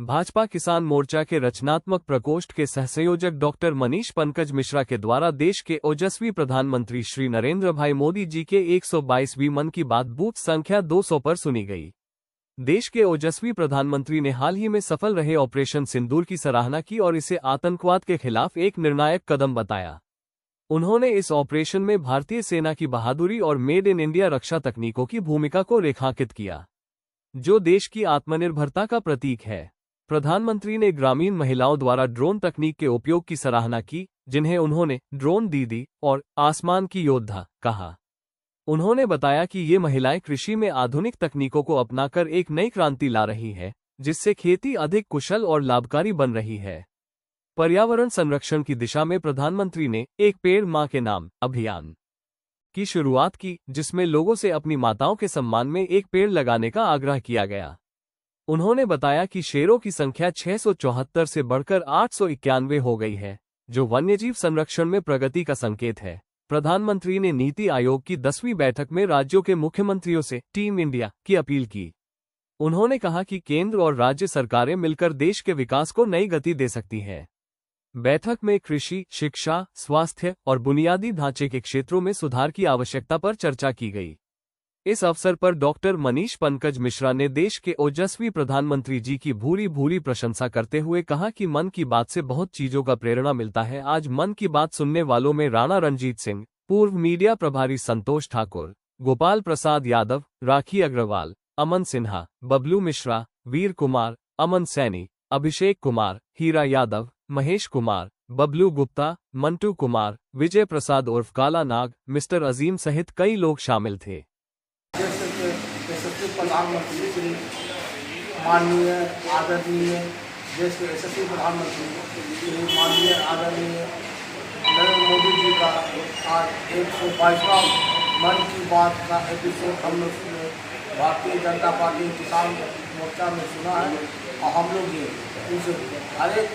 भाजपा किसान मोर्चा के रचनात्मक प्रकोष्ठ के सहसंयोजक डॉक्टर मनीष पंकज मिश्रा के द्वारा देश के ओजस्वी प्रधानमंत्री श्री नरेंद्र भाई मोदी जी के 122वीं मन की बात बूथ संख्या 200 पर सुनी गई। देश के ओजस्वी प्रधानमंत्री ने हाल ही में सफल रहे ऑपरेशन सिंदूर की सराहना की और इसे आतंकवाद के खिलाफ एक निर्णायक कदम बताया। उन्होंने इस ऑपरेशन में भारतीय सेना की बहादुरी और मेड इन इंडिया रक्षा तकनीकों की भूमिका को रेखांकित किया, जो देश की आत्मनिर्भरता का प्रतीक है। प्रधानमंत्री ने ग्रामीण महिलाओं द्वारा ड्रोन तकनीक के उपयोग की सराहना की, जिन्हें उन्होंने ड्रोन दीदी और आसमान की योद्धा कहा। उन्होंने बताया कि ये महिलाएं कृषि में आधुनिक तकनीकों को अपनाकर एक नई क्रांति ला रही है, जिससे खेती अधिक कुशल और लाभकारी बन रही है। पर्यावरण संरक्षण की दिशा में प्रधानमंत्री ने एक पेड़ मां के नाम अभियान की शुरुआत की, जिसमें लोगों से अपनी माताओं के सम्मान में एक पेड़ लगाने का आग्रह किया गया। उन्होंने बताया कि शेरों की संख्या 674 से बढ़कर 891 हो गई है, जो वन्यजीव संरक्षण में प्रगति का संकेत है। प्रधानमंत्री ने नीति आयोग की 10वीं बैठक में राज्यों के मुख्यमंत्रियों से टीम इंडिया की अपील की। उन्होंने कहा कि केंद्र और राज्य सरकारें मिलकर देश के विकास को नई गति दे सकती हैं। बैठक में कृषि, शिक्षा, स्वास्थ्य और बुनियादी ढांचे के क्षेत्रों में सुधार की आवश्यकता पर चर्चा की गई। इस अवसर पर डॉक्टर मनीष पंकज मिश्रा ने देश के ओजस्वी प्रधानमंत्री जी की भूरी भूरी प्रशंसा करते हुए कहा कि मन की बात से बहुत चीजों का प्रेरणा मिलता है। आज मन की बात सुनने वालों में राणा रणजीत सिंह, पूर्व मीडिया प्रभारी संतोष ठाकुर, गोपाल प्रसाद यादव, राखी अग्रवाल, अमन सिन्हा, बबलू मिश्रा, वीर कुमार, अमन सैनी, अभिषेक कुमार, हीरा यादव, महेश कुमार, बबलू गुप्ता, मंटू कुमार, विजय प्रसाद उर्फ काला नाग, मिस्टर अजीम सहित कई लोग शामिल थे। यशस्वी प्रधानमंत्री श्री माननीय आदरणीय देश के यशस्वी प्रधानमंत्री श्री माननीय आदरणीय नरेंद्र मोदी जी का आज 122वां मन की बात का एपिसोड हम लोग भारतीय जनता पार्टी किसान मोर्चा में सुना है। और हम लोग ये उस हर एक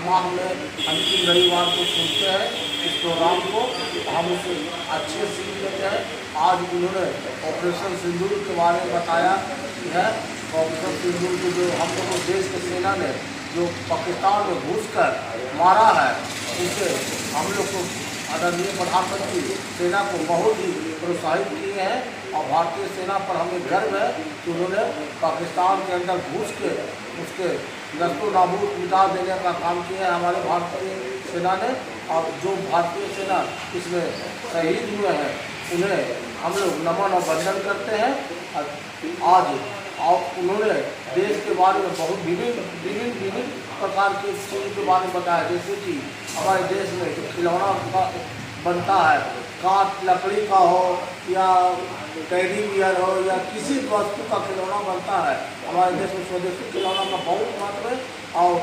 माह में अंतिम रविवार को सुनते हैं इस प्रोग्राम को, हम उसे अच्छे सीख लेते हैं। आज उन्होंने ऑपरेशन सिंदूर के बारे में बताया है। ऑपरेशन सिंदूर को जो हम लोग देश के सेना ने जो पाकिस्तान में घुसकर मारा है, उसे हम लोग को आदरणीय प्रधानमंत्री सेना को बहुत ही प्रोत्साहित किए हैं। और भारतीय सेना पर हमें गर्व है कि उन्होंने पाकिस्तान के अंदर घुस के उसके नस्तो नाबूद मिटा देने का काम किया है हमारे भारतीय सेना ने। और जो भारतीय सेना इसमें शहीद हुए हैं, उन्हें हम लोग नमन और वंदन करते हैं। आज और उन्होंने देश के बारे में बहुत विभिन्न प्रकार के चीज़ के बारे में बताया, जैसे कि हमारे देश में जो खिलौना बनता है, काठ लकड़ी का हो या टेडी बियर हो या किसी वस्तु का खिलौना बनता है, हमारे देश में स्वदेशी खिलौना का बहुत महत्व है। और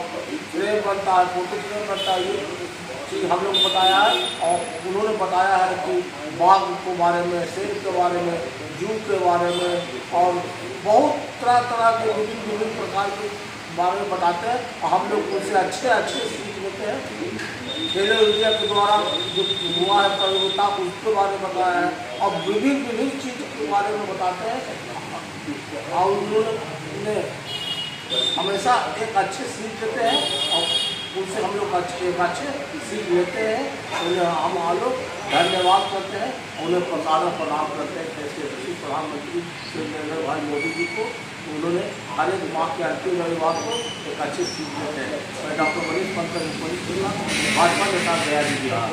फ्रेम बनता है, फोटो फ्रेम बनता है, ये चीज़ हम लोग बताया है। और उन्होंने बताया है कि बाघ के बारे में, शेर के बारे में, जू के बारे में और बहुत तरह के विभिन्न प्रकार के बारे में बताते हैं। और हम लोग उनसे अच्छे सीख लेते हैं। खेलो इंडिया के द्वारा जो हुआ है प्रतियोगिता, उसके बारे में बताया है और विभिन्न चीज़ के बारे में बताते हैं। और उन्होंने हमेशा एक अच्छे सीख देते हैं और उनसे हम लोग एक अच्छे सीख लेते हैं। उन्हें हम लोग धन्यवाद करते हैं, उन्हें प्रणाम करते हैं देश के यशस्वी प्रधानमंत्री श्री नरेंद्र भाई मोदी जी को। उन्होंने हर एक माह के अंतिम रविवार को एक अच्छी सीख देते हैं। मैं डॉक्टर मनीष पंकज मिश्रा, भाजपा नेता, गया जी बिहार।